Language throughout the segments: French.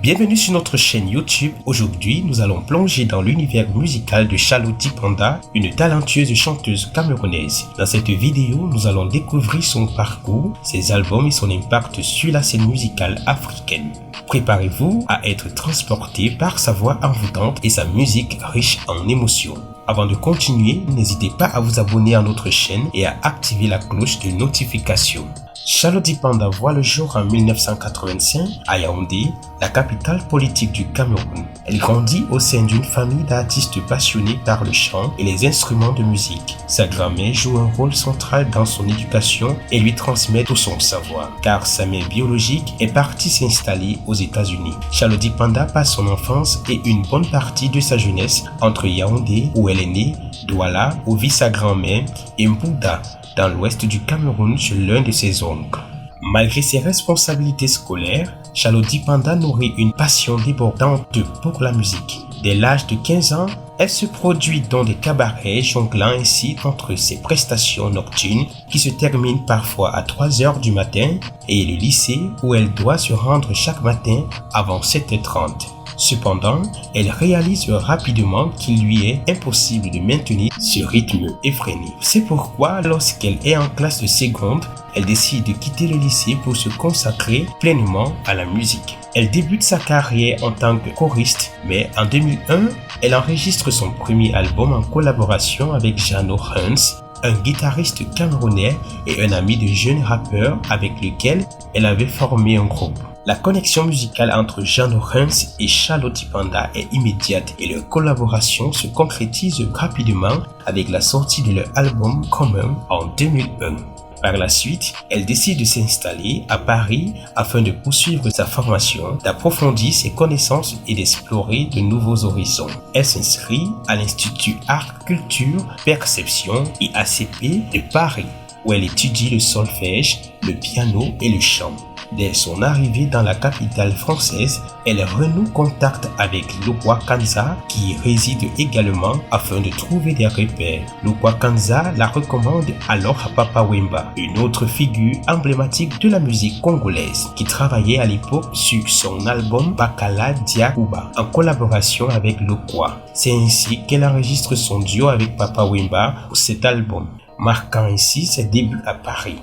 Bienvenue sur notre chaîne YouTube. Aujourd'hui, nous allons plonger dans l'univers musical de Charlotte Panda, une talentueuse chanteuse camerounaise. Dans cette vidéo, nous allons découvrir son parcours, ses albums et son impact sur la scène musicale africaine. Préparez-vous à être transporté par sa voix envoûtante et sa musique riche en émotions. Avant de continuer, n'hésitez pas à vous abonner à notre chaîne et à activer la cloche de notification. Charlotte Panda voit le jour en 1985 à Yaoundé, la capitale politique du Cameroun. Elle grandit au sein d'une famille d'artistes passionnés par le chant et les instruments de musique. Sa grand-mère joue un rôle central dans son éducation et lui transmet tout son savoir, car sa mère biologique est partie s'installer aux États-Unis. Charlotte Panda passe son enfance et une bonne partie de sa jeunesse entre Yaoundé, où elle est née, Douala, où vit sa grand-mère, et Mbouda, dans l'ouest du Cameroun chez l'un de ses oncles. Malgré ses responsabilités scolaires, Charlotte Panda nourrit une passion débordante pour la musique. Dès l'âge de 15 ans, elle se produit dans des cabarets, jonglant ainsi entre ses prestations nocturnes qui se terminent parfois à 3 heures du matin et le lycée où elle doit se rendre chaque matin avant 7h30. Cependant, elle réalise rapidement qu'il lui est impossible de maintenir ce rythme effréné. C'est pourquoi, lorsqu'elle est en classe de seconde, elle décide de quitter le lycée pour se consacrer pleinement à la musique. Elle débute sa carrière en tant que choriste, mais en 2001, elle enregistre son premier album en collaboration avec Jano Hans, un guitariste camerounais et un ami de jeune rappeur avec lequel elle avait formé un groupe. La connexion musicale entre Jano Hans et Charlotte Panda est immédiate et leur collaboration se concrétise rapidement avec la sortie de leur album commun en 2001. Par la suite, elle décide de s'installer à Paris afin de poursuivre sa formation, d'approfondir ses connaissances et d'explorer de nouveaux horizons. Elle s'inscrit à l'Institut Art Culture Perception et ACP de Paris, où elle étudie le solfège, le piano et le chant. Dès son arrivée dans la capitale française, elle renoue contact avec Lokwa Kanza qui y réside également afin de trouver des repères. Lokwa Kanza la recommande alors à Papa Wemba, une autre figure emblématique de la musique congolaise qui travaillait à l'époque sur son album Bakala Diakouba en collaboration avec Lokwa. C'est ainsi qu'elle enregistre son duo avec Papa Wemba pour cet album, marquant ainsi ses débuts à Paris.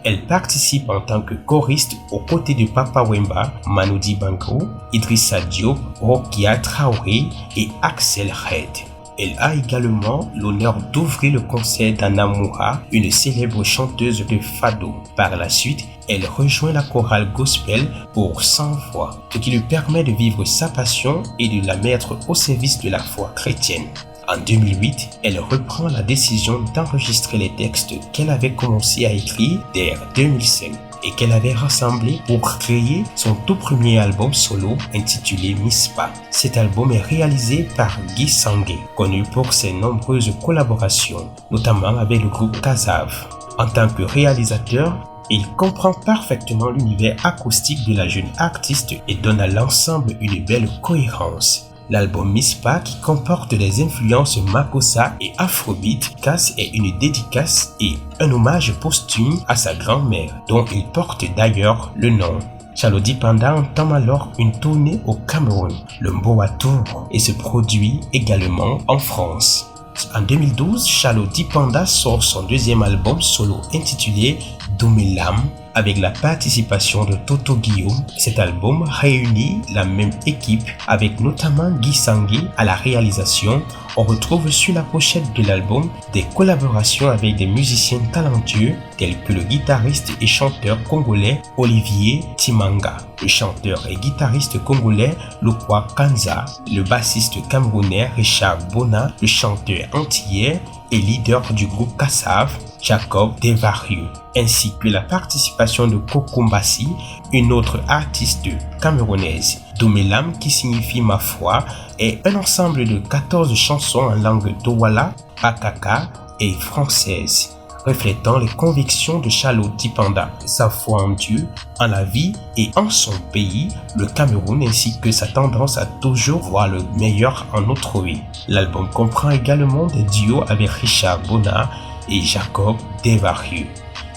Elle participe en tant que choriste aux côtés de Papa Wemba, Manoudi Bango, Idrissa Diop, Rokia Traoré et Axel Red. Elle a également l'honneur d'ouvrir le concert d'Anna Moura, une célèbre chanteuse de fado. Par la suite, elle rejoint la chorale gospel pour 100 voix, ce qui lui permet de vivre sa passion et de la mettre au service de la foi chrétienne. En 2008, elle reprend la décision d'enregistrer les textes qu'elle avait commencé à écrire dès 2005 et qu'elle avait rassemblés pour créer son tout premier album solo intitulé Mispa. Cet album est réalisé par Guy Sangué, connu pour ses nombreuses collaborations, notamment avec le groupe Kazav. En tant que réalisateur, il comprend parfaitement l'univers acoustique de la jeune artiste et donne à l'ensemble une belle cohérence. L'album Mispa, qui comporte des influences Makossa et Afrobeat, est une dédicace et un hommage posthume à sa grand-mère, dont il porte d'ailleurs le nom. Charlotte Panda entame alors une tournée au Cameroun, le Mboa-Tour, et se produit également en France. En 2012, Charlotte Panda sort son deuxième album solo intitulé Domelam avec la participation de Toto Guillaume. Cet album réunit la même équipe avec notamment Guy Sangué à la réalisation. On retrouve sur la pochette de l'album des collaborations avec des musiciens talentueux tels que le guitariste et chanteur congolais Olivier Timanga, le chanteur et guitariste congolais Lokwa Kanza, le bassiste camerounais Richard Bona, le chanteur antillais et leader du groupe Kassav, Jacob Devarieux, ainsi que la participation de Coco Mbassi, une autre artiste camerounaise. Domelam, qui signifie ma foi, est un ensemble de 14 chansons en langue douala, pakaka et française, reflétant les convictions de Charlotte Panda, sa foi en Dieu, en la vie et en son pays, le Cameroun, ainsi que sa tendance à toujours voir le meilleur en autrui. L'album comprend également des duos avec Richard Bona et Jacob Devarieux.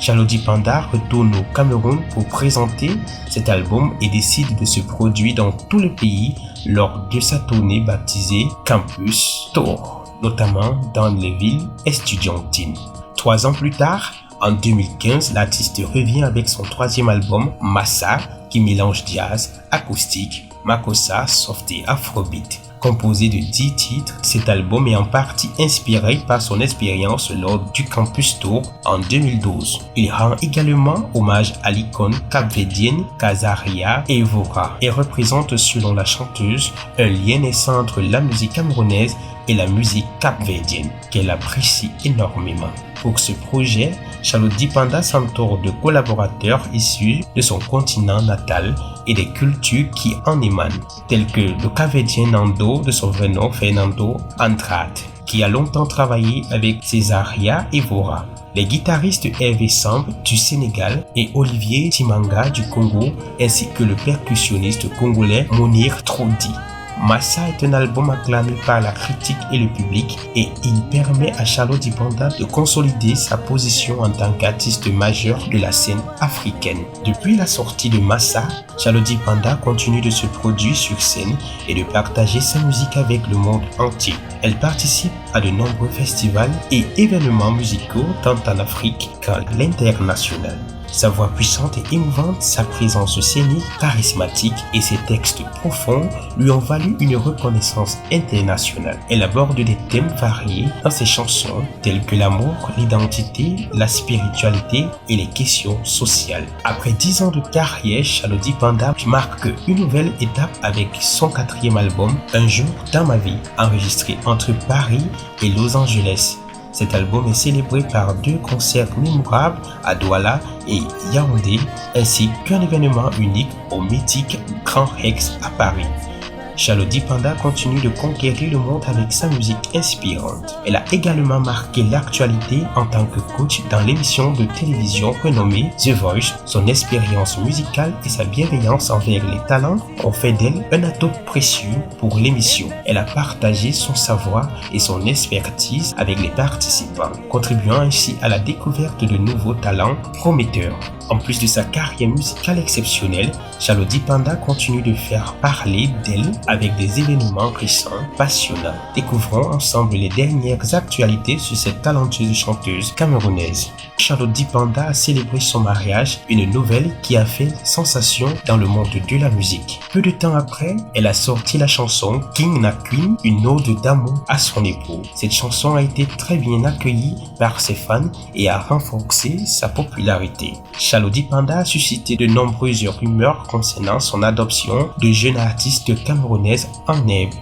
Charlotte Panda retourne au Cameroun pour présenter cet album et décide de se produire dans tout le pays lors de sa tournée baptisée Campus Tour, notamment dans les villes estudiantines. 3 ans plus tard, en 2015, l'artiste revient avec son 3e album, Massa, qui mélange jazz, acoustique, makossa, soft et afrobeat. Composé de 10 titres, cet album est en partie inspiré par son expérience lors du Campus Tour en 2012. Il rend également hommage à l'icône capverdienne Casaria Evora et représente, selon la chanteuse, un lien naissant entre la musique camerounaise et la musique capverdienne, qu'elle apprécie énormément. Pour ce projet, Charlotte Panda s'entoure de collaborateurs issus de son continent natal et des cultures qui en émanent, tels que le capverdien Nando de son vrai nom Fernando Andrade, qui a longtemps travaillé avec Cesaria Evora, les guitaristes Hervé Samb du Sénégal et Olivier Timanga du Congo, ainsi que le percussionniste congolais Monir Trodi. Massa est un album acclamé par la critique et le public et il permet à Charlotte Panda de consolider sa position en tant qu'artiste majeur de la scène africaine. Depuis la sortie de Massa, Charlotte Panda continue de se produire sur scène et de partager sa musique avec le monde entier. Elle participe à de nombreux festivals et événements musicaux tant en Afrique qu'à l'international. Sa voix puissante et émouvante, sa présence scénique, charismatique et ses textes profonds lui ont valu une reconnaissance internationale. Elle aborde des thèmes variés dans ses chansons tels que l'amour, l'identité, la spiritualité et les questions sociales. Après 10 ans de carrière, Charlotte Panda marque une nouvelle étape avec son 4e album, Un jour dans ma vie, enregistré entre Paris et Los Angeles. Cet album est célébré par 2 concerts mémorables à Douala et Yaoundé, ainsi qu'un événement unique au mythique Grand Rex à Paris. Charlotte Panda continue de conquérir le monde avec sa musique inspirante. Elle a également marqué l'actualité en tant que coach dans l'émission de télévision renommée The Voice. Son expérience musicale et sa bienveillance envers les talents ont fait d'elle un atout précieux pour l'émission. Elle a partagé son savoir et son expertise avec les participants, contribuant ainsi à la découverte de nouveaux talents prometteurs. En plus de sa carrière musicale exceptionnelle, Charlotte Panda continue de faire parler d'elle avec des événements récents passionnants. Découvrons ensemble les dernières actualités sur cette talentueuse chanteuse camerounaise. Charlotte Panda a célébré son mariage, une nouvelle qui a fait sensation dans le monde de la musique. Peu de temps après, elle a sorti la chanson King na Queen, une ode d'amour à son époux. Cette chanson a été très bien accueillie par ses fans et a renforcé sa popularité. Charlotte Panda a suscité de nombreuses rumeurs concernant son adoption de jeune artiste camerounaise en herbe.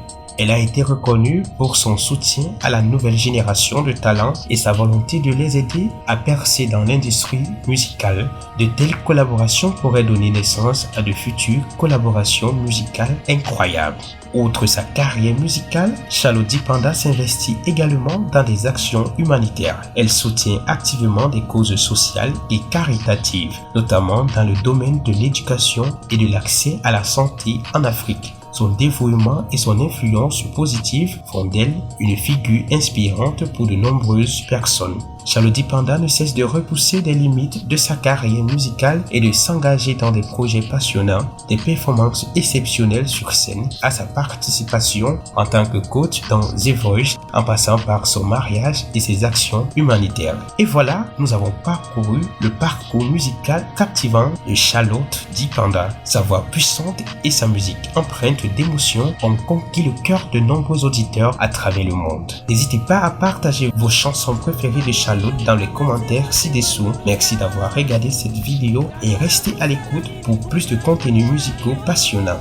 Elle a été reconnue pour son soutien à la nouvelle génération de talents et sa volonté de les aider à percer dans l'industrie musicale. De telles collaborations pourraient donner naissance à de futures collaborations musicales incroyables. Outre sa carrière musicale, Charlotte Panda s'investit également dans des actions humanitaires. Elle soutient activement des causes sociales et caritatives, notamment dans le domaine de l'éducation et de l'accès à la santé en Afrique. Son dévouement et son influence positive font d'elle une figure inspirante pour de nombreuses personnes. Charlotte Panda ne cesse de repousser les limites de sa carrière musicale et de s'engager dans des projets passionnants, des performances exceptionnelles sur scène, à sa participation en tant que coach dans The Voice, en passant par son mariage et ses actions humanitaires. Et voilà, nous avons parcouru le parcours musical captivant de Charlotte Panda. Sa voix puissante et sa musique empreinte d'émotion ont conquis le cœur de nombreux auditeurs à travers le monde. N'hésitez pas à partager vos chansons préférées de Charlotte dans les commentaires ci-dessous. Merci d'avoir regardé cette vidéo et restez à l'écoute pour plus de contenus musicaux passionnants.